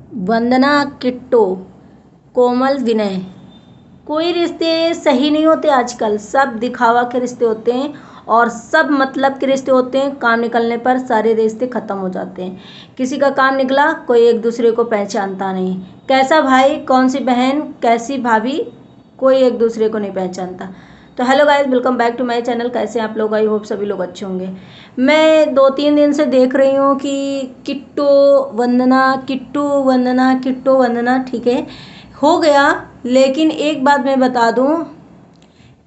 वंदना, किट्टू, कोमल, विनय। कोई रिश्ते सही नहीं होते आजकल, सब दिखावा के रिश्ते होते हैं और सब मतलब के रिश्ते होते हैं। काम निकलने पर सारे रिश्ते ख़त्म हो जाते हैं। किसी का काम निकला, कोई एक दूसरे को पहचानता नहीं। कैसा भाई, कौन सी बहन, कैसी भाभी, कोई एक दूसरे को नहीं पहचानता। तो hello guys, welcome back to my channel. कैसे हैं आप लोग? आई होप सभी लोग अच्छे होंगे। मैं 2-3 दिन से देख रही हूँ कि किट्टू वंदना, किट्टू वंदना, किट्टू वंदना, ठीक है, हो गया। लेकिन एक बात मैं बता दूँ,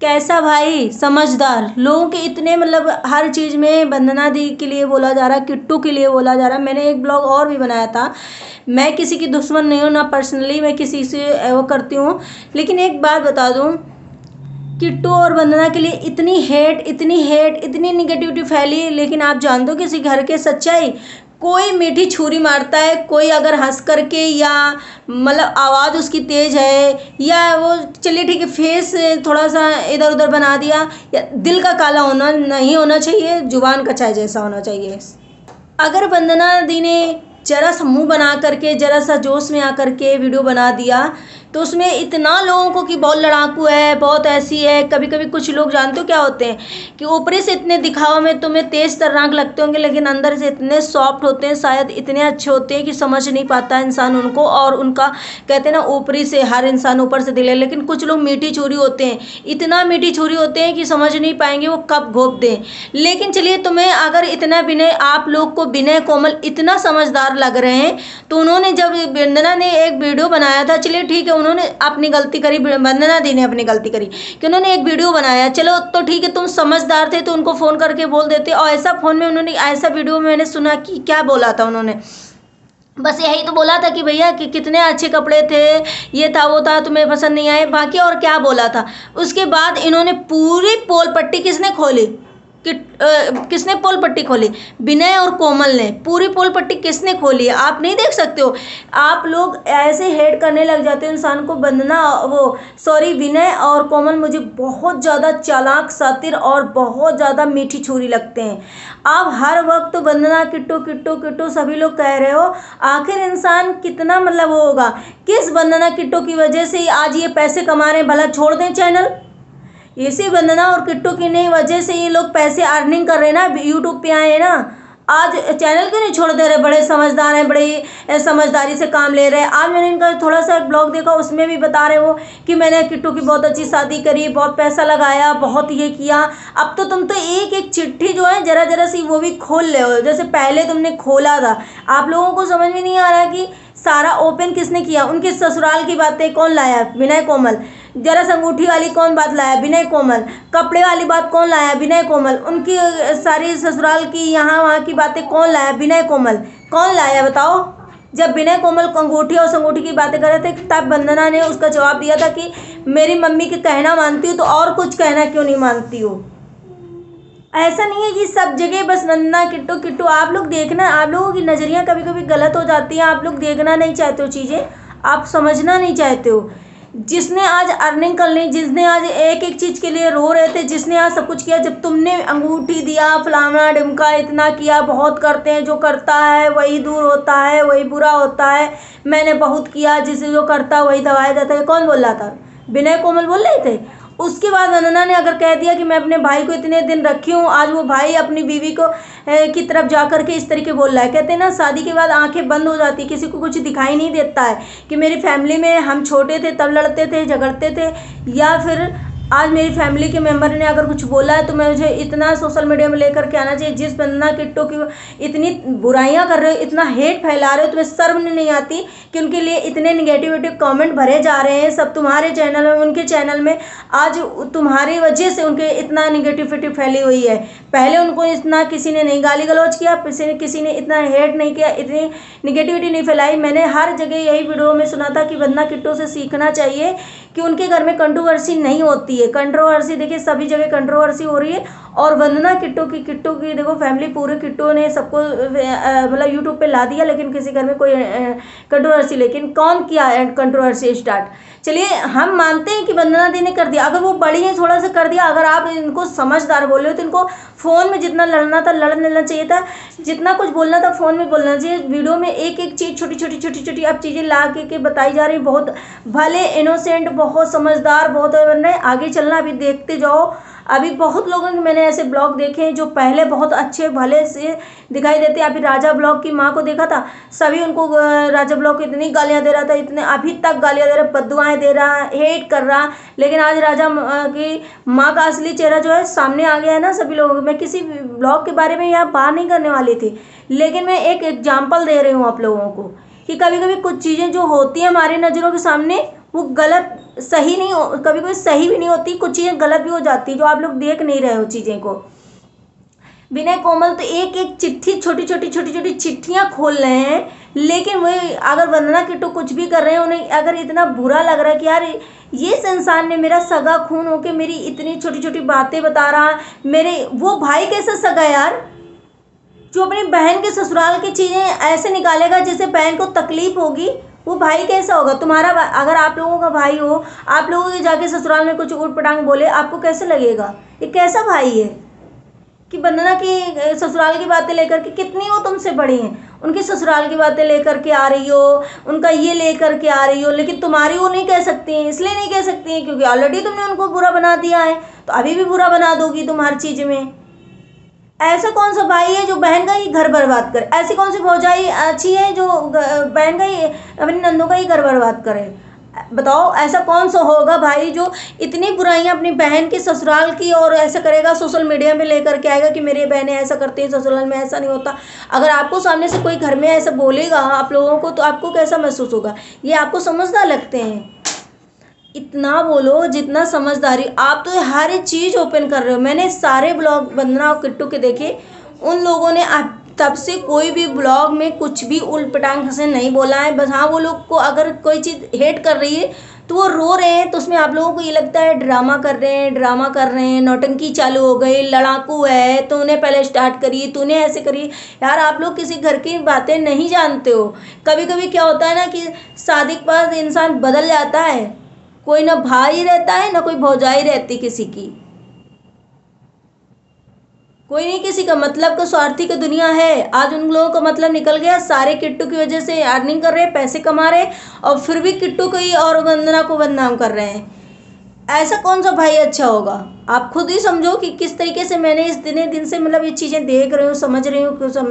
कैसा भाई समझदार, लोगों के इतने मतलब हर चीज़ में वंदना दी के लिए बोला जा रहा है, किट्टू के लिए बोला जा रहा है। मैंने एक ब्लॉग और भी बनाया था। मैं किसी की दुश्मन नहीं हूँ, ना पर्सनली मैं किसी से वो करती हूँ। लेकिन एक बात बता दूँ, किट्टू और वंदना के लिए इतनी हेट, इतनी हेट, इतनी निगेटिविटी फैली। लेकिन आप जानते हो किसी घर के सच्चाई, कोई मीठी छुरी मारता है, कोई अगर हंस करके या मतलब आवाज़ उसकी तेज़ है, या वो चलिए ठीक है फेस थोड़ा सा इधर उधर बना दिया, या दिल का काला होना नहीं होना चाहिए, जुबान कचाई जैसा होना चाहिए। अगर वंदना दी ने जरा सा मुंह बना करके, जरा सा जोश में आकर के वीडियो बना दिया, तो उसमें इतना लोगों को कि बहुत लड़ाकू है, बहुत ऐसी है। कभी कभी कुछ लोग जानते हो क्या होते हैं कि ऊपरी से इतने दिखावा में तुम्हें तेज तर्राक लगते होंगे, लेकिन अंदर से इतने सॉफ्ट होते हैं, शायद इतने अच्छे होते हैं कि समझ नहीं पाता इंसान उनको। और उनका कहते हैं ना, ऊपरी से हर इंसान ऊपर से दिल है, लेकिन कुछ लोग मीठी छुरी होते हैं, इतना मीठी छुरी होते हैं कि समझ नहीं पाएंगे वो कब घोप दें। लेकिन चलिए, तुम्हें अगर इतना विनय, आप लोग को विनय कोमल इतना समझदार लग रहे हैं, तो उन्होंने जब वंदना ने एक वीडियो बनाया था, चलिए ठीक है उन्होंने अपनी गलती करी, वंदना दी ने अपनी गलती करी कि उन्होंने एक वीडियो बनाया, चलो तो ठीक है, तुम समझदार थे तो उनको फ़ोन करके बोल देते। और ऐसा फ़ोन में उन्होंने, ऐसा वीडियो में मैंने सुना कि क्या बोला था उन्होंने, बस यही तो बोला था कि भैया कि कितने अच्छे कपड़े थे, ये था वो था, तुम्हें पसंद नहीं आए, बाकी और क्या बोला था। उसके बाद इन्होंने पूरी पोल पट्टी किसने खोली कि किसने पोल पट्टी खोली? विनय और कोमल ने पूरी पोल पट्टी किसने खोली है? आप नहीं देख सकते हो? आप लोग ऐसे हेट करने लग जाते हो इंसान को। वंदना, वो सॉरी, विनय और कोमल मुझे बहुत ज़्यादा चालाक, शातिर और बहुत ज़्यादा मीठी छुरी लगते हैं। आप हर वक्त वंदना, किट्टू किट्टू किट्टू सभी लोग कह रहे हो, आखिर इंसान कितना मतलब वो होगा? किस वंदना किट्टू की वजह से आज ये पैसे कमा रहे हैं? भला छोड़ दें चैनल? इसी वंदना और किट्टू की नहीं वजह से ये लोग पैसे अर्निंग कर रहे हैं ना, यूट्यूब पे आए हैं ना। आज चैनल क्यों नहीं छोड़ दे रहे? बड़े समझदार हैं, बड़े समझदारी से काम ले रहे हैं। आज मैंने इनका थोड़ा सा ब्लॉग देखा, उसमें भी बता रहे हो कि मैंने किट्टू की बहुत अच्छी शादी करी, बहुत पैसा लगाया, बहुत ये किया। अब तो तुम तो एक एक चिट्ठी जो है जरा जरा सी वो भी खोल ले हो, जैसे पहले तुमने खोला था। आप लोगों को समझ में नहीं आ रहा कि सारा ओपन किसने किया? उनके ससुराल की बातें कौन लाया? विनय कोमल। जरा सा अंगूठी वाली कौन बात लाया? विनय कोमल। कपड़े वाली बात कौन लाया? विनय कोमल। उनकी सारी ससुराल की यहाँ वहाँ की बातें कौन लाया? विनय कोमल। कौन लाया बताओ? जब विनय कोमल अंगूठी और संगूठी की बातें कर रहे थे, तब वंदना ने उसका जवाब दिया था कि मेरी मम्मी की कहना मानती हो तो और कुछ कहना क्यों नहीं मानती हो? ऐसा नहीं है कि सब जगह बस वंदना, किट्टू किट्टू। आप लोग देखना, आप लोगों की नज़रिया कभी कभी गलत हो जाती है। आप लोग देखना नहीं चाहते हो चीज़ें, आप समझना नहीं चाहते हो। जिसने आज अर्निंग कर ली, जिसने आज एक एक चीज़ के लिए रो रहे थे, जिसने आज सब कुछ किया, जब तुमने अंगूठी दिया, फलाना ढिमका, इतना किया, बहुत करते हैं, जो करता है वही दूर होता है, वही बुरा होता है, मैंने बहुत किया, जिसे जो करता वही दबाया जाता है, कौन बोल रहा था? विनय कोमल बोल रहे थे। उसके बाद वंदना ने अगर कह दिया कि मैं अपने भाई को इतने दिन रखी हूँ, आज वो भाई अपनी बीवी को की तरफ जा कर के इस तरीके बोल रहा है। कहते हैं ना, शादी के बाद आंखें बंद हो जाती, किसी को कुछ दिखाई नहीं देता है कि मेरी फैमिली में हम छोटे थे तब लड़ते थे, झगड़ते थे, या फिर आज मेरी फैमिली के मेंबर ने अगर कुछ बोला है तो मुझे इतना सोशल मीडिया में लेकर के आना चाहिए। जिस वंदना किट्टू की इतनी बुराइयां कर रहे हो, इतना हेट फैला रहे हो, तुम्हें शर्म नहीं आती कि उनके लिए इतने निगेटिविटी कमेंट भरे जा रहे हैं सब तुम्हारे चैनल में, उनके चैनल में। आज तुम्हारी वजह से उनके इतना निगेटिविटी फैली हुई है। पहले उनको इतना किसी ने नहीं गाली गलौज किया, किसी ने इतना हेट नहीं किया, इतनी निगेटिविटी नहीं फैलाई। मैंने हर जगह यही वीडियो में सुना था कि वंदना किट्टू से सीखना चाहिए कि उनके घर में कंट्रोवर्सी नहीं होती है। कंट्रोवर्सी देखिए, सभी जगह कंट्रोवर्सी हो रही है और वंदना किट्टू की देखो फैमिली पूरे किट्टू ने सबको मतलब यूट्यूब पे ला दिया, लेकिन किसी घर में कोई कंट्रोवर्सी, लेकिन कौन किया कंट्रोवर्सी स्टार्ट? चलिए हम मानते हैं कि वंदना दी ने कर दिया, अगर वो बड़ी है थोड़ा सा कर दिया। अगर आप इनको समझदार बोल रहे हो तो इनको फ़ोन में जितना लड़ना था लड़ लेना चाहिए था, जितना कुछ बोलना था फ़ोन में बोलना चाहिए। वीडियो में एक एक चीज़ छोटी अब चीज़ें ला के बताई जा रही, बहुत भले इनोसेंट, बहुत समझदार, बहुत बन रहे। आगे चलना अभी देखते जाओ। अभी बहुत लोगों के मैंने ऐसे ब्लॉग देखे हैं जो पहले बहुत अच्छे भले से दिखाई देते। अभी राजा ब्लॉग की माँ को देखा था, सभी उनको राजा ब्लॉग को इतनी गालियाँ दे रहा था, इतने अभी तक गालियाँ दे रहा, बद्दुआएं दे रहा, हेट कर रहा, लेकिन आज राजा की माँ का असली चेहरा जो है सामने आ गया है ना सभी लोगों को। मैं किसी ब्लॉग के बारे में यहाँ बात नहीं करने वाली थी, लेकिन मैं एक एग्जाम्पल दे रही हूँ आप लोगों को कि कभी कभी कुछ चीज़ें जो होती हैं हमारी नज़रों के सामने वो गलत सही नहीं हो, कभी कभी सही भी नहीं होती, कुछ चीज़ें गलत भी हो जाती जो आप लोग देख नहीं रहे हो चीज़ें को। विनय कोमल तो एक एक चिट्ठी छोटी छोटी चिट्ठियाँ खोल रहे हैं, लेकिन वही अगर वंदना किट्टू कुछ भी कर रहे हैं, उन्हें अगर इतना बुरा लग रहा है कि यार ये इंसान ने मेरा सगा खून होके मेरी इतनी छोटी छोटी बातें बता रहा, मेरे वो भाई कैसा सगा यार जो अपनी बहन के ससुराल की चीज़ें ऐसे निकालेगा जिससे बहन को तकलीफ होगी, वो भाई कैसा होगा तुम्हारा? अगर आप लोगों का भाई हो, आप लोगों के जाके ससुराल में कुछ उठ पटांग बोले, आपको कैसे लगेगा? ये कैसा भाई है कि वंदना की ससुराल की बातें लेकर के, कितनी वो तुमसे बड़ी हैं, उनकी ससुराल की बातें लेकर के आ रही हो, उनका ये लेकर के आ रही हो, लेकिन तुम्हारी वो नहीं कह सकती हैं। इसलिए नहीं कह सकती हैं क्योंकि ऑलरेडी तुमने उनको बुरा बना दिया है, तो अभी भी बुरा बना दोगी तुम हर चीज़ में। ऐसा कौन सा भाई है जो बहन का ही घर बर्बाद करे? ऐसी कौन सी भौजाई अच्छी है जो बहन का ही, अपनी नंदों का ही घर बर्बाद करे? बताओ ऐसा कौन सा होगा भाई जो इतनी बुराइयां अपनी बहन की ससुराल की और ऐसा करेगा, सोशल मीडिया में लेकर के आएगा कि मेरी बहनें ऐसा करती हैं, ससुराल में ऐसा नहीं होता। अगर आपको सामने से कोई घर में ऐसा बोलेगा आप लोगों को, तो आपको कैसा महसूस होगा? ये आपको समझदार लगते हैं? इतना बोलो जितना समझदारी। आप तो हर एक चीज़ ओपन कर रहे हो। मैंने सारे ब्लॉग वंदना और किट्टू के देखे, उन लोगों ने तब से कोई भी ब्लॉग में कुछ भी उल्ट पटांग से नहीं बोला है। बस हाँ, वो लोग को अगर कोई चीज़ हेट कर रही है तो वो रो रहे हैं, तो उसमें आप लोगों को ये लगता है ड्रामा कर रहे हैं, नौटंकी चालू हो गई, लड़ाकू है, तूने पहले स्टार्ट करी, तूने ऐसे करी। यार आप लोग किसी घर की बातें नहीं जानते हो। कभी कभी क्या होता है ना कि शादी के बाद इंसान बदल जाता है, कोई ना भाई रहता है ना कोई भौजाई रहती किसी की, कोई नहीं किसी का। मतलब का स्वार्थी की दुनिया है। आज उन लोगों का मतलब निकल गया, सारे किट्टू की वजह से अर्निंग कर रहे हैं, पैसे कमा रहे हैं, और फिर भी किट्टू को ही और वंदना को बदनाम कर रहे हैं। ऐसा कौन सा भाई अच्छा होगा? आप खुद ही समझो कि किस तरीके से मैंने इस दिन से मतलब ये चीज़ें देख रही हूँ, समझ रही हूँ।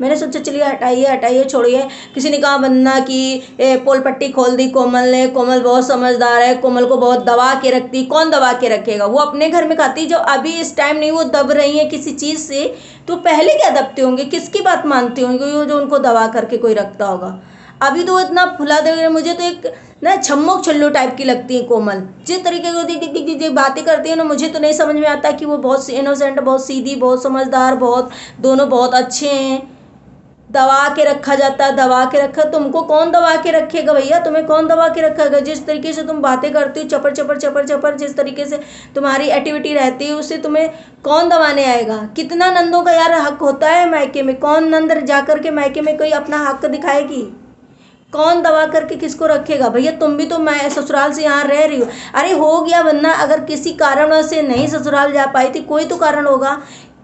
मैंने सोचा चलिए हटाइए छोड़िए। किसी ने कहा वंदना की पोल पट्टी खोल दी कोमल ने, कोमल बहुत समझदार है, कोमल को बहुत दबा के रखती। कौन दबा के रखेगा? वो अपने घर में खाती, जो अभी इस टाइम नहीं वो दब रही है किसी चीज़ से, तो पहले क्या दबते होंगे? किसकी बात मानते होंगे वो जो उनको दबा करके कोई रखता होगा? अभी तो वो इतना फुला दे, मुझे तो एक ना छम्मोक छल्लू टाइप की लगती है कोमल। जिस तरीके की बातें करती है ना, मुझे तो नहीं समझ में आता कि वो बहुत इनोसेंट, बहुत सीधी, बहुत समझदार, बहुत दोनों बहुत अच्छे हैं। दबा के रखा जाता है, दबा के रखा। तुमको कौन दबा के रखेगा भैया? तुम्हें कौन दबा के रखेगा? जिस तरीके से तुम बातें करती हो, चपर, जिस तरीके से तुम्हारी एक्टिविटी रहती है, उससे तुम्हें कौन दबाने आएगा? कितना नंदों का यार हक होता है मायके में। कौन नंद जाकर के मायके में कोई अपना हक दिखाएगी? कौन दबा करके किसको रखेगा? भैया तुम भी तो मैं ससुराल से यहाँ रह रही हो। अरे हो गया वरना अगर किसी कारण से नहीं ससुराल जा पाई थी, कोई तो कारण होगा।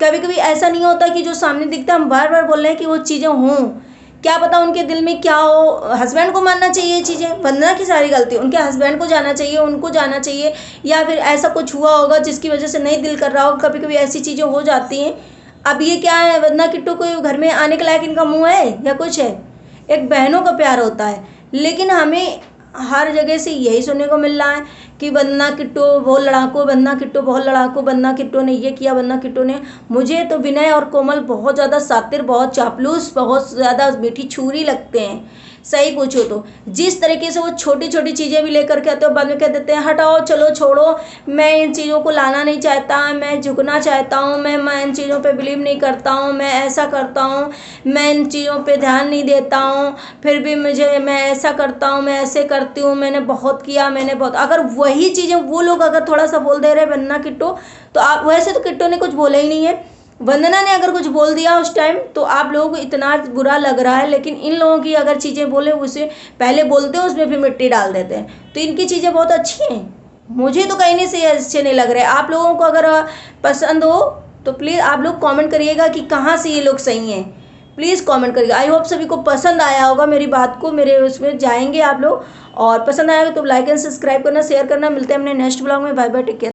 कभी कभी ऐसा नहीं होता कि जो सामने दिखता है हम बार बार बोल रहे हैं कि वो चीज़ें हों, क्या पता उनके दिल में क्या हो। हस्बैंड को मानना चाहिए ये चीज़ें। वंदना की सारी गलती उनके हस्बैंड को जाना चाहिए, उनको जाना चाहिए, या फिर ऐसा कुछ हुआ होगा जिसकी वजह से नहीं दिल कर रहा होगा। कभी कभी ऐसी चीज़ें हो जाती हैं। अब ये क्या है, वंदना किट्टू को घर में आने के लायक इनका मुँह है या कुछ है? एक बहनों का प्यार होता है, लेकिन हमें हर जगह से यही सुनने को मिल रहा है कि वंदना किट्टू बहुत लड़ाकू, वंदना किट्टू बहुत लड़ाकू, वंदना किट्टू ने ये किया, वंदना किट्टू ने। मुझे तो विनय और कोमल बहुत ज़्यादा शातिर, बहुत चापलूस, बहुत ज़्यादा मीठी छुरी लगते हैं। सही पूछो तो जिस तरीके से वो छोटी छोटी चीज़ें भी लेकर के आते हो, बाद में कह देते हैं हटाओ, चलो छोड़ो, मैं इन चीज़ों को लाना नहीं चाहता, मैं झुकना चाहता हूँ, मैं इन चीज़ों पे बिलीव नहीं करता हूँ, मैं ऐसा करता हूँ, मैं इन चीज़ों पे ध्यान नहीं देता हूँ, फिर भी मैं ऐसा करता हूँ, मैं ऐसे करती हूँ, मैंने बहुत किया, मैंने बहुत। अगर वही चीज़ें वो लोग अगर थोड़ा सा बोल दे रहे वंदना किट्टो, तो आप वैसे तो किट्टो ने कुछ बोला ही नहीं है, वंदना ने अगर कुछ बोल दिया उस टाइम तो आप लोगों को इतना बुरा लग रहा है, लेकिन इन लोगों की अगर चीज़ें बोले उसे पहले बोलते हैं, उसमें फिर मिट्टी डाल देते हैं। तो इनकी चीज़ें बहुत अच्छी हैं, मुझे तो कहीं नहीं से अच्छे नहीं लग रहे। आप लोगों को अगर पसंद हो तो प्लीज़ आप लोग कमेंट करिएगा कि कहाँ से ये लोग सही हैं, प्लीज़ कमेंट करिएगा। आई होप सभी को पसंद आया होगा मेरी बात को, मेरे उसमें जाएंगे आप लोग, और पसंद आएगा तो लाइक एंड सब्सक्राइब करना, शेयर करना। मिलते हैं अपने नेक्स्ट ब्लॉग में। Bye bye, take care.